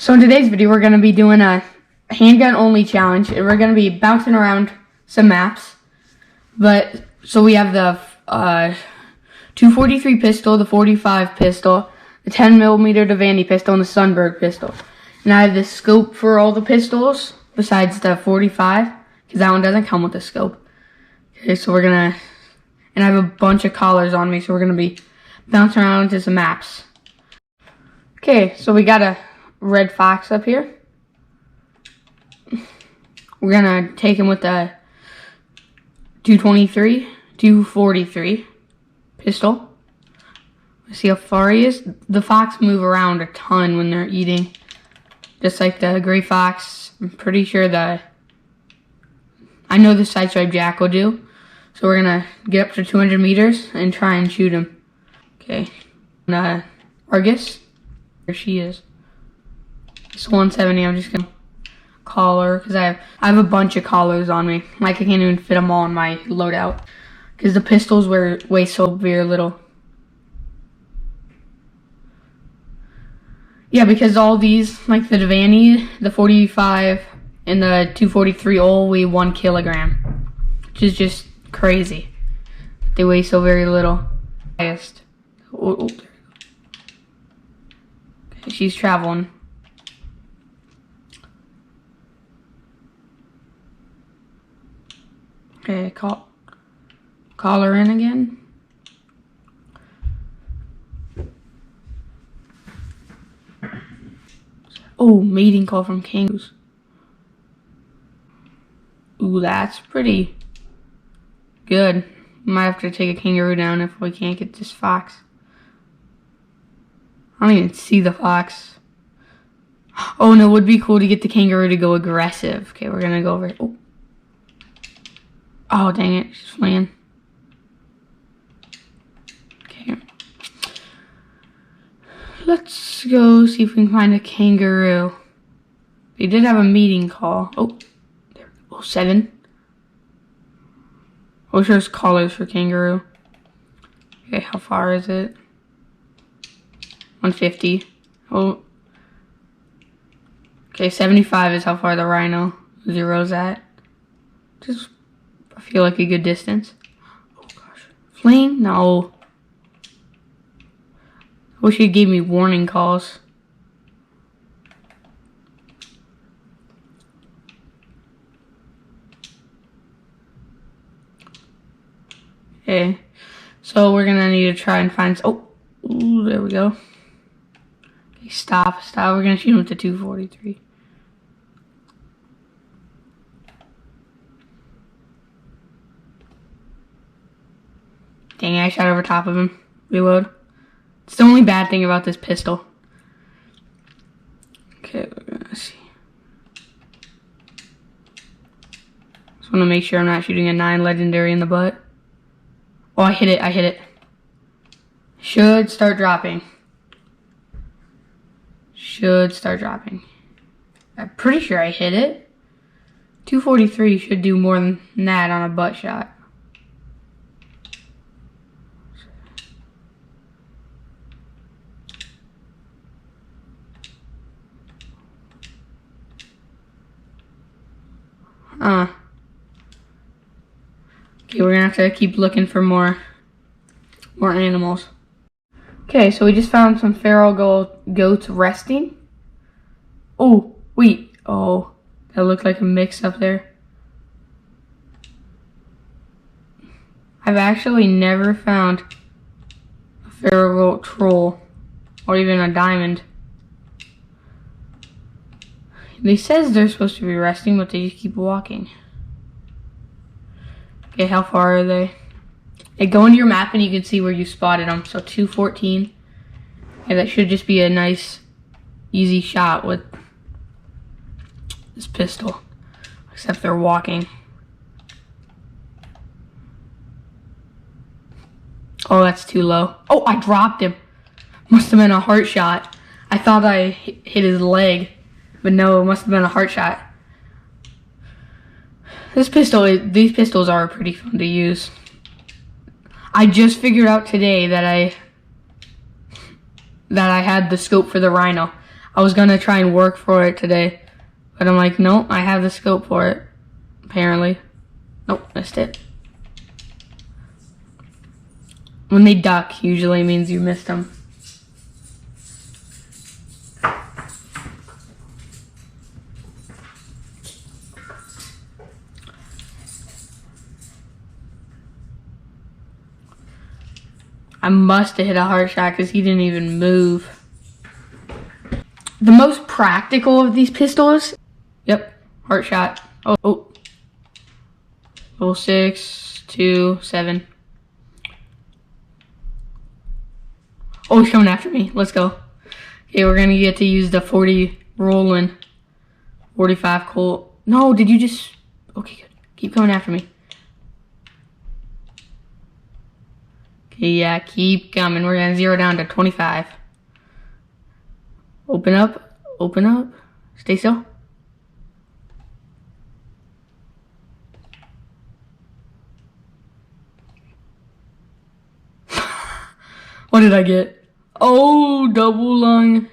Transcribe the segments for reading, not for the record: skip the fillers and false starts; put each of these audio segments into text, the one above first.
So in today's video, we're going to be doing a handgun only challenge, and we're going to be bouncing around some maps. So we have the 243 pistol, the 45 pistol, the 10mm Devaney pistol, and the Sunberg pistol. And I have the scope for all the pistols besides the 45, because that one doesn't come with a scope. Okay, so and I have a bunch of collars on me, so we're going to be bouncing around to some maps. Okay, so we got a red fox up here. We're gonna take him with the 243 pistol. See how far he is. The fox move around a ton when they're eating, just like the gray fox. I'm pretty sure I know the side-striped jackal do. So we're gonna get up to 200 meters and try and shoot him. Okay, Argus, there she is. It's 170. I'm just gonna call her because I have a bunch of collars on me. Like I can't even fit them all in my loadout because the pistols weigh so very little. Yeah, because all these, like the Devaney, the 45, and the 243, all weigh 1 kilogram, which is just crazy. They weigh so very little. Highest. Oh, there we go. Okay, she's traveling. Okay, call her in again. Oh, mating call from kangaroos. Ooh, that's pretty good. Might have to take a kangaroo down if we can't get this fox. I don't even see the fox. Oh no, it would be cool to get the kangaroo to go aggressive. Okay, we're gonna go over here. Oh, dang it, she's fleeing. Okay. Let's go see if we can find a kangaroo. They did have a meeting call. Oh, there we go. 7. Oh, there's collars for kangaroo. Okay, how far is it? 150. Oh. Okay, 75 is how far the rhino 0's at. Just I feel like a good distance. Oh gosh. Fleeing? No. I wish he gave me warning calls. Okay. So we're gonna need to try and find. Oh, ooh, there we go. Okay, stop. We're gonna shoot him with the 243. Dang it, I shot over top of him. Reload. It's the only bad thing about this pistol. Okay, we're gonna see. Just wanna make sure I'm not shooting a 9 legendary in the butt. Oh, I hit it. Should start dropping. I'm pretty sure I hit it. 243 should do more than that on a butt shot. Okay, we're gonna have to keep looking for more animals. Okay, so we just found some feral goats resting. Oh, wait. Oh, that looked like a mix up there. I've actually never found a feral goat troll or even a diamond. They says they're supposed to be resting, but they just keep walking. Okay, how far are they? Hey, go into your map and you can see where you spotted them. So 214. Yeah, that should just be a nice, easy shot with this pistol. Except they're walking. Oh, that's too low. Oh, I dropped him. Must have been a heart shot. I thought I hit his leg. But no, it must have been a heart shot. These pistols are pretty fun to use. I just figured out today that I had the scope for the rhino. I was gonna try and work for it today, but I'm like, nope, I have the scope for it, apparently. Nope, missed it. When they duck, usually means you missed them. I must have hit a hard shot because he didn't even move. The most practical of these pistols. Yep, heart shot. Oh. Level 6, 2, 7. Oh, he's coming after me. Let's go. Okay, we're gonna get to use the 40 Roland 45 Colt. No, did you just... Okay, good. Keep coming after me. Okay, yeah, keep coming. We're gonna zero down to 25. Open up. Open up. Stay still. What did I get? Oh, double lung.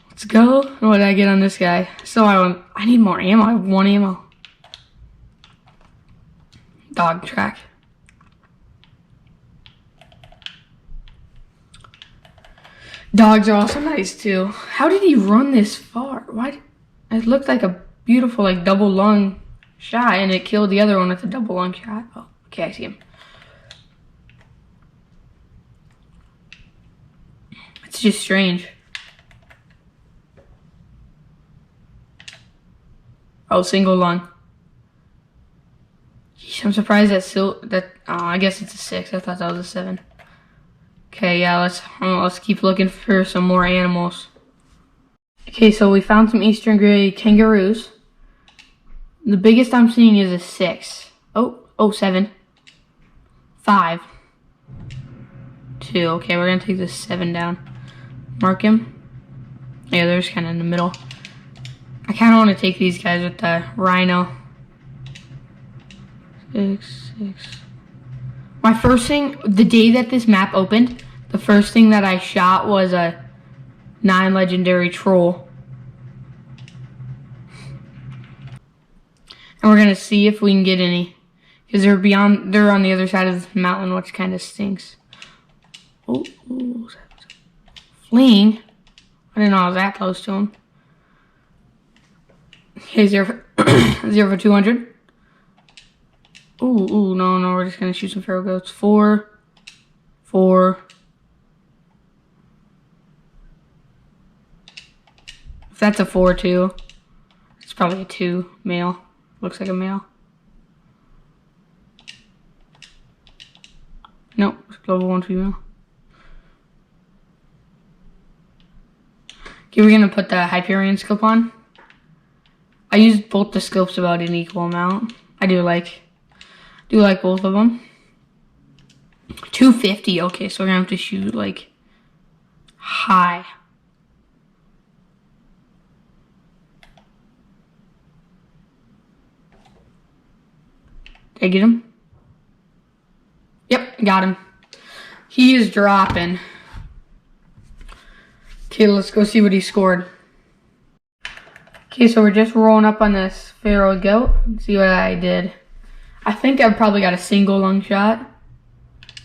Let's go. What did I get on this guy? So I need more ammo. I have 1 ammo. Dog track. Dogs are also nice too. How did he run this far? Why? It looked like a beautiful like double lung shot, and it killed the other one with a double lung shot. Oh, okay, I see him. It's just strange. Oh, single lung. Yeesh, I'm surprised that I guess it's a 6. I thought that was a 7. Okay, yeah, let's keep looking for some more animals. Okay, so we found some eastern gray kangaroos. The biggest I'm seeing is a 6. Oh, 7. 5. 2. Okay, we're gonna take this 7 down. Mark him. Yeah, they're just kind of in the middle. I kind of want to take these guys with the rhino. 6. My first thing, the day that this map opened, the first thing that I shot was a 9 legendary troll. And we're gonna see if we can get any, because they're on the other side of the mountain, which kind of stinks. Oh, fleeing. I didn't know I was that close to him. Okay, 0 for 200. Ooh, no, we're just gonna shoot some feral goats. 4. If that's a 4 too, it's probably a 2 male. Looks like a male. Nope, it's level 1 female. Okay, we're gonna put the Hyperion scope on. I used both the scopes about an equal amount. I do like both of them. 250. Okay, so we're gonna have to shoot like high. Did I get him? Yep, got him. He is dropping. Okay, let's go see what he scored. Okay, so we're just rolling up on this feral goat. Let's see what I did. I think I probably got a single lung shot.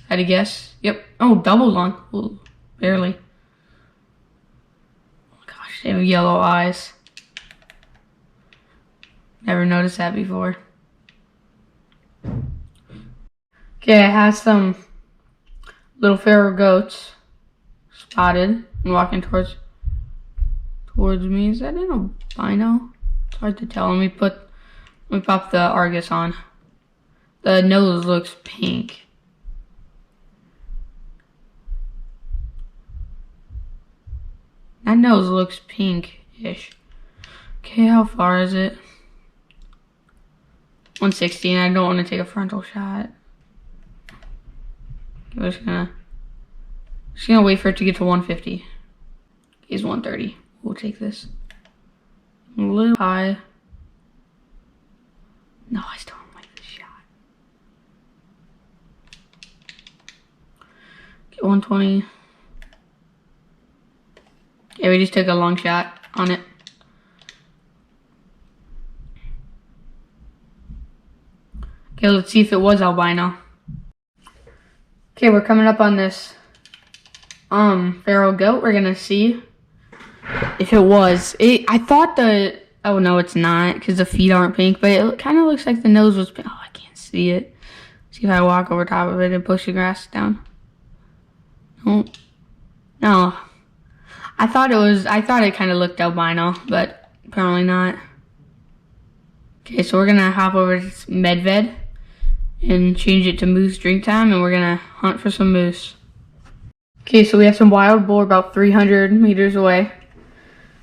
I'd guess. Yep. Oh, double lung. Ooh, barely. Oh my gosh, they have yellow eyes. Never noticed that before. Okay, I have some little feral goats spotted and walking towards me. Is that an albino? It's hard to tell. Let me pop the Argus on. The nose looks pink. That nose looks pink-ish. Okay, how far is it? 160, and I don't want to take a frontal shot. I'm just gonna wait for it to get to 150. He's 130. We'll take this. A little high. No, I still don't like this shot. Okay, 120. Okay, we just took a long shot on it. Okay, let's see if it was albino. Okay, we're coming up on this feral goat. We're gonna see if it was. I thought oh no, it's not, because the feet aren't pink, but it kind of looks like the nose was pink. Oh, I can't see it. See if I walk over top of it and push the grass down. Oh, no. I thought it kind of looked albino, but apparently not. Okay, so we're gonna hop over to Medved and change it to moose drink time, and we're gonna hunt for some moose. Okay, so we have some wild boar about 300 meters away.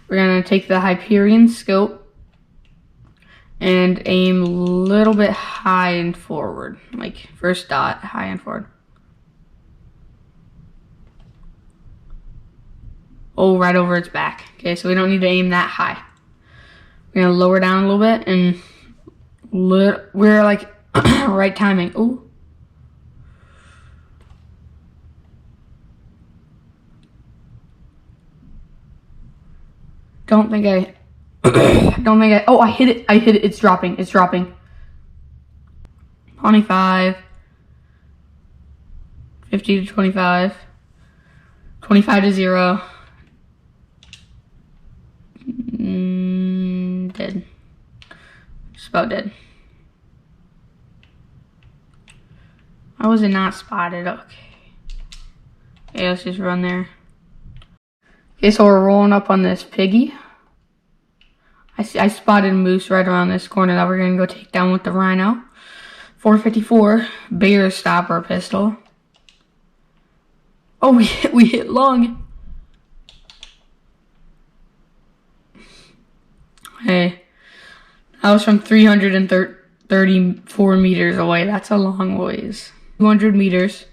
We're gonna take the Hyperion scope and aim a little bit high and forward, like first dot, high and forward. Oh, right over its back. Okay, so we don't need to aim that high. We're gonna lower down a little bit, and we're like right timing. Oh. Oh, I hit it. It's dropping. 25. 50 to 25. 25 to 0. Dead. Just about dead. How was it not spotted? Okay. Okay, let's just run there. Okay, so we're rolling up on this piggy. I spotted a moose right around this corner that we're gonna go take down with the rhino. 454 bear stopper pistol. Oh, we hit lung. Hey, that was from 334 meters away. That's a long ways. 200 meters.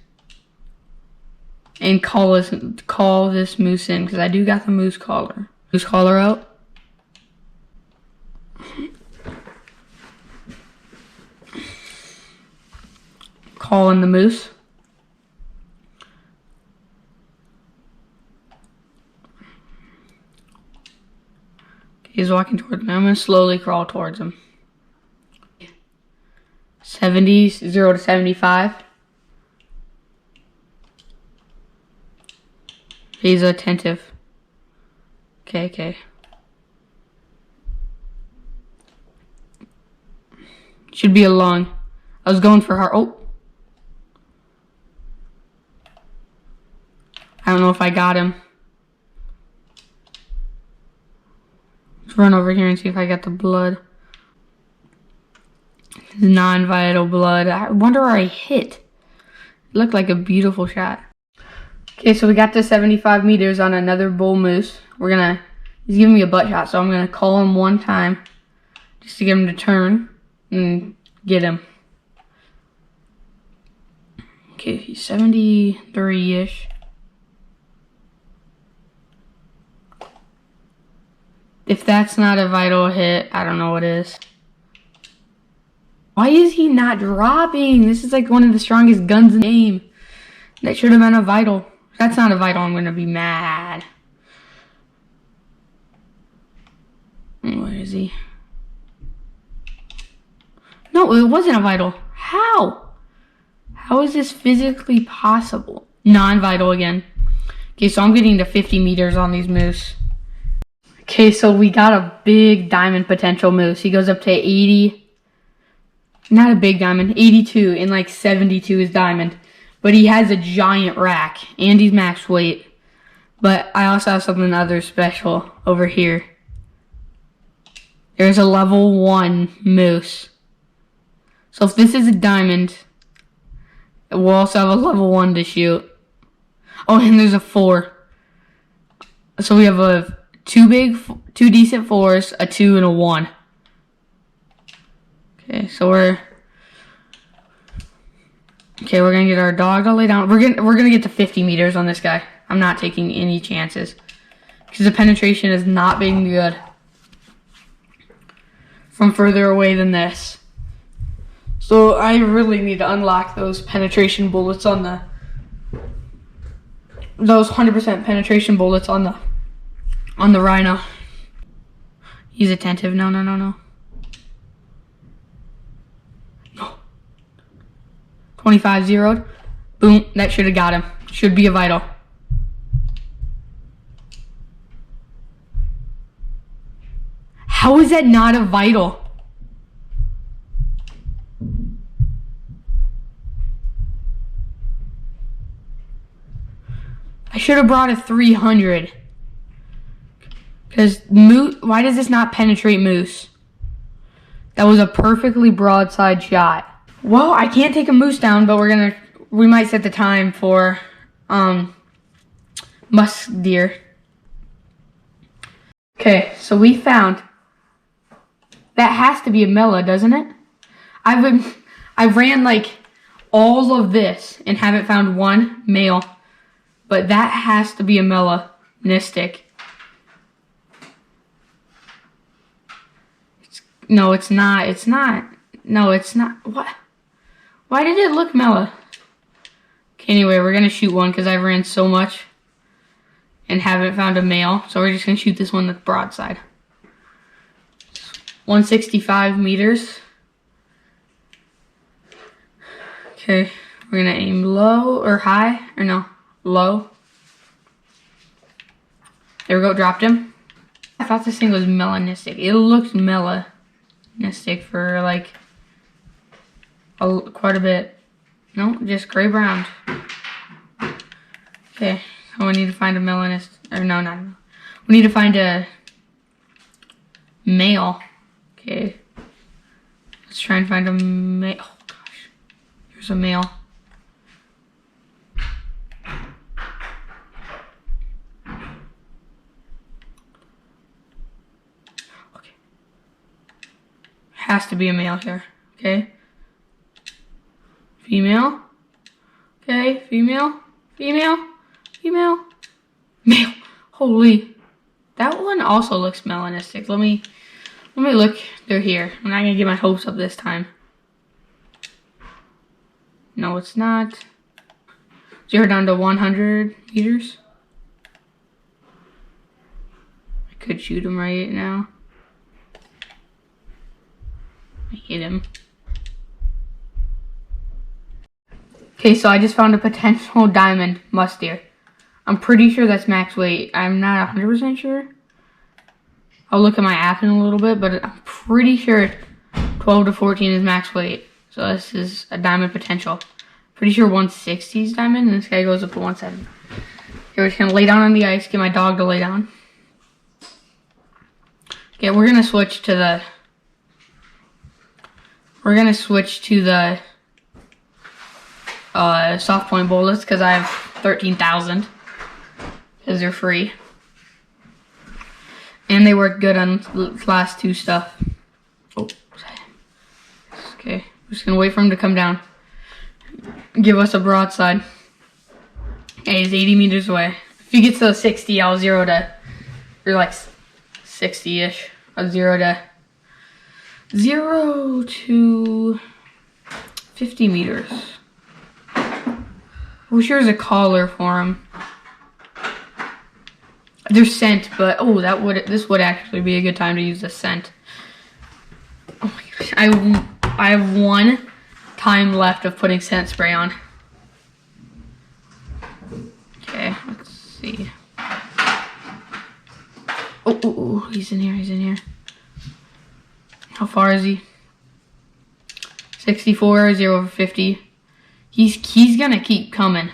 And call this moose in, because I do got the moose collar. Moose collar out. Call in the moose. Okay, he's walking towards me. I'm gonna slowly crawl towards him. 70, 0 to 75. He's attentive. Okay. Should be a lung. I was going for her. Oh. I don't know if I got him. Let's run over here and see if I got the blood. Non-vital blood. I wonder where I hit. It looked like a beautiful shot. Okay, so we got to 75 meters on another bull moose. He's giving me a butt shot, so I'm gonna call him one time just to get him to turn and get him. Okay, he's 73-ish. If that's not a vital hit, I don't know what is. Why is he not dropping? This is like one of the strongest guns in the game. That should have been a vital. If that's not a vital, I'm gonna be mad. Where is he? No, it wasn't a vital. How? How is this physically possible? Non-vital again. Okay, so I'm getting to 50 meters on these moose. Okay, so we got a big diamond potential moose. He goes up to 80. Not a big diamond. 82 and like 72 is diamond. But he has a giant rack. And he's max weight. But I also have something other special over here. There's a level 1 moose. So if this is a diamond, we'll also have a level 1 to shoot. Oh, and there's a 4. So we have two decent 4s, a 2, and a 1. Okay, so we're gonna get our dog to lay down. We're gonna get to 50 meters on this guy. I'm not taking any chances because the penetration is not being good from further away than this. So I really need to unlock those penetration bullets on those 100% penetration bullets on the On the rhino. He's attentive. No, no, no, no. No. 25 zeroed. Boom. That should have got him. Should be a vital. How is that not a vital? I should have brought a 300. Because moose, why does this not penetrate moose? That was a perfectly broadside shot. Well, I can't take a moose down, but we might set the time for musk deer. Okay, so we found that has to be a Mela, doesn't it? I ran like all of this and haven't found one male, but that has to be a melanistic. No, it's not. It's not. No, it's not. What? Why did it look Mela? Okay, anyway, we're gonna shoot one because I've ran so much and haven't found a male, so we're just gonna shoot this one that's broadside. 165 meters. Okay, we're gonna aim low or high, or no, low. There we go, dropped him. I thought this thing was melanistic. It looked melanistic for like quite a bit. No, just gray brown. Okay, so we need to find a melanist, or no, not. We need to find a male. Okay, let's try and find a male. Oh gosh, here's a male. Okay, has to be a male here. Okay, female. Okay, female, female, female, male. Holy, that one also looks melanistic. Let me look through here. I'm not gonna get my hopes up this time. No, it's not. 0 down to 100 meters. I could shoot him right now. I hit him. Okay, so I just found a potential diamond musk deer. I'm pretty sure that's max weight. I'm not 100% sure. I'll look at my app in a little bit, but I'm pretty sure 12 to 14 is max weight. So this is a diamond potential. Pretty sure 160 is diamond, and this guy goes up to 170. Okay, we're just gonna lay down on the ice, get my dog to lay down. Okay, we're gonna switch to the soft point bullets because I have 13,000 because they're free. And they work good on class 2 stuff. Oh, okay. I'm just gonna wait for him to come down. Give us a broadside. Okay, he's 80 meters away. If he gets to 60, I'll 0 to, or like 60-ish. I'll 0 to 50 meters. I wish there was a collar for him. There's scent, but oh, this would actually be a good time to use the scent. Oh my gosh, I have 1 time left of putting scent spray on. Okay, let's see. Oh, he's in here, he's in here. How far is he? 64, 0 over 50. He's gonna keep coming.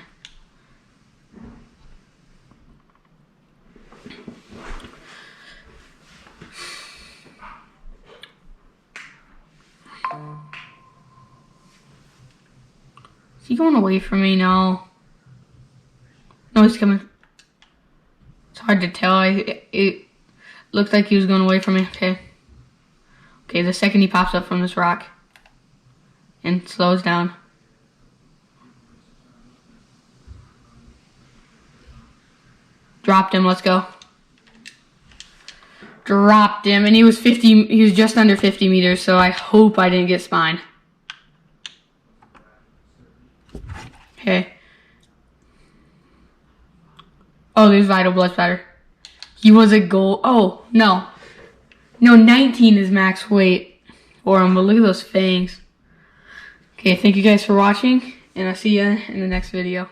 Is he going away from me? No. No, he's coming. It's hard to tell. It looked like he was going away from me. Okay. Okay, the second he pops up from this rock and slows down. Dropped him. Let's go. Dropped him, and he was just under 50 meters, so I hope I didn't get spine. Okay. Oh, there's vital blood spatter. He was a gold. Oh, no. No, 19 is max weight for him, but look at those fangs. Okay, thank you guys for watching, and I'll see you in the next video.